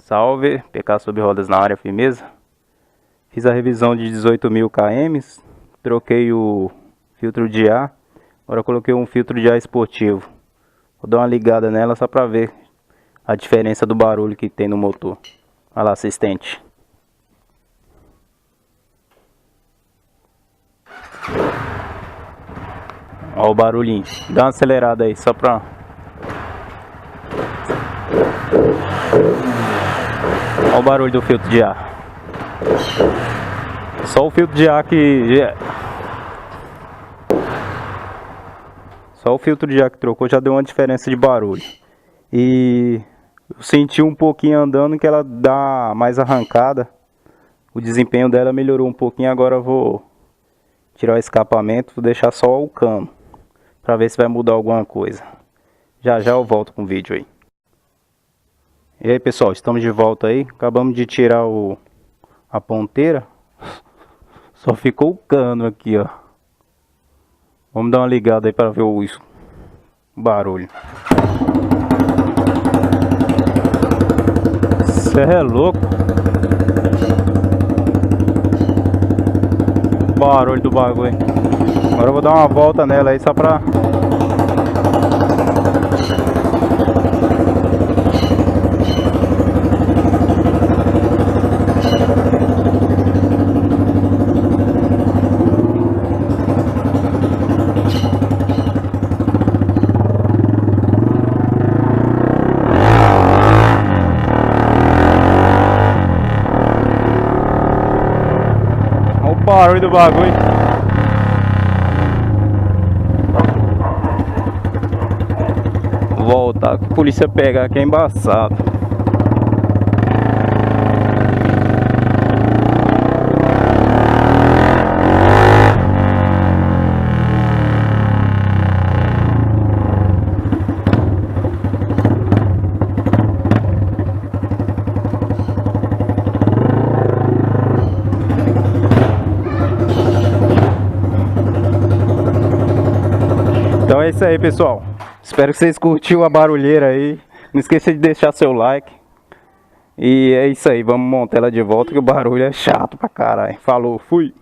Salve, PK sobre rodas na área, firmeza. Fiz a revisão de 18.000 km, troquei o filtro de ar, agora coloquei um filtro de ar esportivo. Vou dar uma ligada nela só pra ver a diferença do barulho que tem no motor. Olha lá, assistente. Olha o barulhinho. Dá uma acelerada aí só pra... Olha o barulho do filtro de ar. Só o filtro de ar que... Só o filtro de ar que trocou já deu uma diferença de barulho. E eu senti um pouquinho andando que ela dá mais arrancada. O desempenho dela melhorou um pouquinho. Agora eu vou tirar o escapamento, vou deixar só o cano, pra ver se vai mudar alguma coisa. Já já eu volto com o vídeo aí. E aí pessoal, estamos de volta aí. Acabamos de tirar a ponteira. Só ficou o cano aqui, ó. Vamos dar uma ligada aí para ver o barulho. Cê é louco. Barulho do bagulho. Agora eu vou dar uma volta nela aí só pra... Barulho do bagulho. Voltar, a polícia pegar aqui é embaçado. Então é isso aí, pessoal. Espero que vocês curtiram a barulheira aí. Não esqueça de deixar seu like. E é isso aí, vamos montar ela de volta que o barulho é chato pra caralho. Falou, fui!